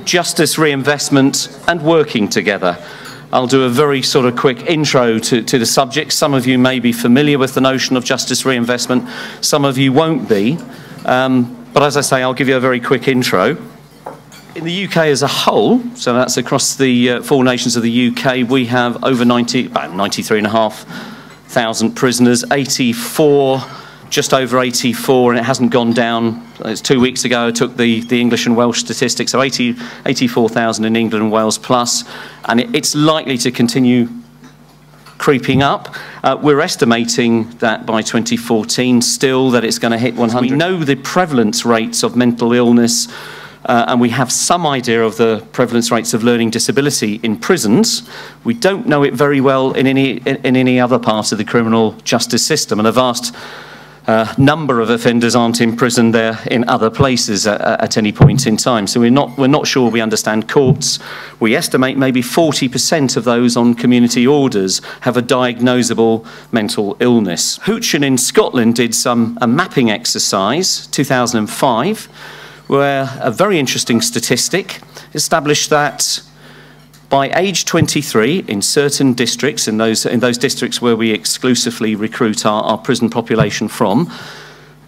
justice, reinvestment and working together. I'll do a very sort of quick intro to the subject. Some of you may be familiar with the notion of justice reinvestment, some of you won't be. But as I say, I'll give you a very quick intro. In the UK as a whole, so that's across the 4 nations of the UK, we have over about 93,500 prisoners, 84, just over 84, and it hasn't gone down. It's 2 weeks ago I took the English and Welsh statistics, so 84,000 in England and Wales plus, and it's likely to continue creeping up. We're estimating that by 2014 still that it's going to hit 100. We know the prevalence rates of mental illness, and we have some idea of the prevalence rates of learning disability in prisons. We don't know it very well in any other part of the criminal justice system, and a vast number of offenders aren't in prison there in other places at any point in time. So we're not sure we understand courts. We estimate maybe 40% of those on community orders have a diagnosable mental illness. Houchin in Scotland did a mapping exercise, 2005, where a very interesting statistic established that by age 23, in certain districts, in those districts where we exclusively recruit our prison population from,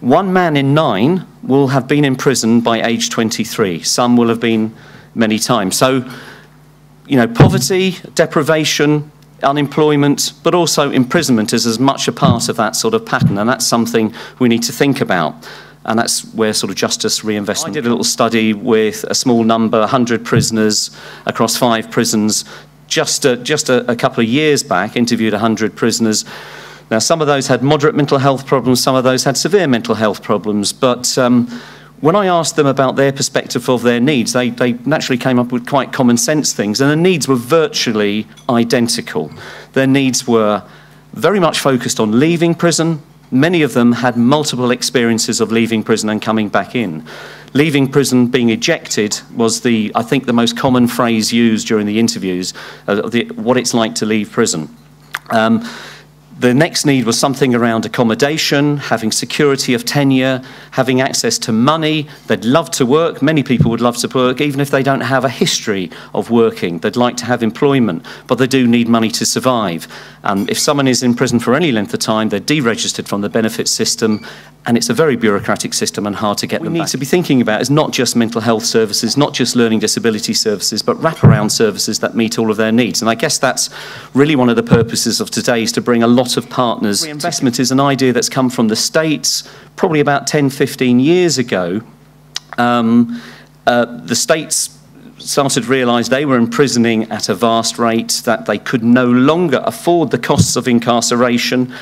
1 man in 9 will have been in prison by age 23. Some will have been many times. So, you know, poverty, deprivation, unemployment, but also imprisonment is as much a part of that sort of pattern, and that's something we need to think about. And that's where sort of justice reinvestment. I did a little study with a small number, 100 prisoners across 5 prisons, just a couple of years back, interviewed 100 prisoners. Now, some of those had moderate mental health problems, some of those had severe mental health problems, but when I asked them about their perspective of their needs, they naturally came up with quite common sense things, and the needs were virtually identical. Their needs were very much focused on leaving prison. Many of them had multiple experiences of leaving prison and coming back in. Leaving prison, being ejected, was I think the most common phrase used during the interviews, what it's like to leave prison. The next need was something around accommodation, having security of tenure, having access to money. They'd love to work. Many people would love to work, even if they don't have a history of working. They'd like to have employment, but they do need money to survive. If someone is in prison for any length of time, they're deregistered from the benefits system, and it's a very bureaucratic system and hard to get them back. What we need to be thinking about is not just mental health services, not just learning disability services, but wraparound services that meet all of their needs. And I guess that's really one of the purposes of today, is to bring a lot of partners. Reinvestment is an idea that's come from the States probably about 10, 15 years ago. The States started to realise they were imprisoning at a vast rate, that they could no longer afford the costs of incarceration,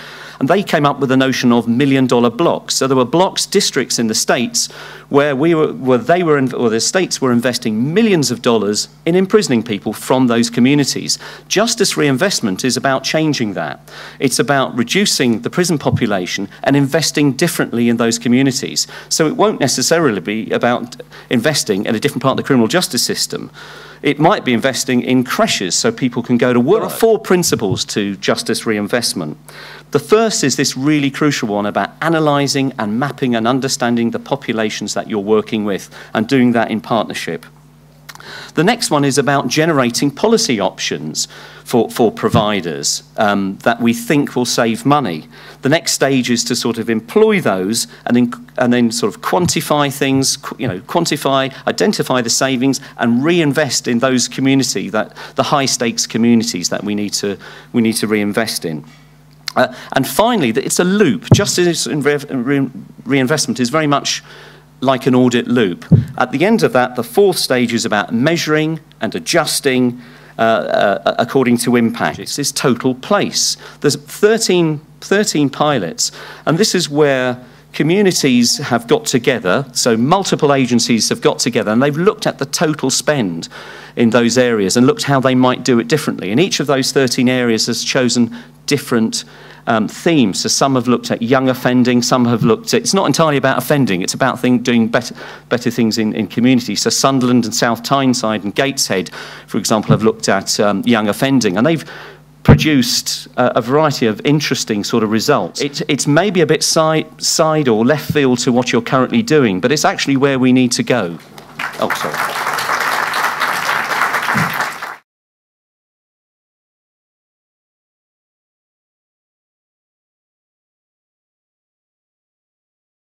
and they came up with the notion of million-dollar blocks. So there were blocks, districts in the States where the states were investing millions of dollars in imprisoning people from those communities. Justice reinvestment is about changing that. It's about reducing the prison population and investing differently in those communities. So it won't necessarily be about investing in a different part of the criminal justice system. It might be investing in creches so people can go to work. There are 4 principles to justice reinvestment. The first is this really crucial one about analysing and mapping and understanding the populations that you're working with, and doing that in partnership. The next one is about generating policy options for providers that we think will save money. The next stage is to sort of employ those and then sort of quantify things, identify the savings and reinvest in those communities, the high stakes communities that we need to reinvest in. And finally, it's a loop. Justice reinvestment is very much like an audit loop. At the end of that, the 4th stage is about measuring and adjusting according to impact. This is total place. There's 13 pilots, and this is where communities have got together, so multiple agencies have got together, and they've looked at the total spend in those areas and looked how they might do it differently. And each of those 13 areas has chosen different themes. So some have looked at young offending, some have looked at, it's not entirely about offending, it's about doing better things in communities. So Sunderland and South Tyneside and Gateshead, for example, have looked at young offending, and they've produced a variety of interesting sort of results. It's maybe a bit side or left field to what you're currently doing, but it's actually where we need to go. Oh, sorry.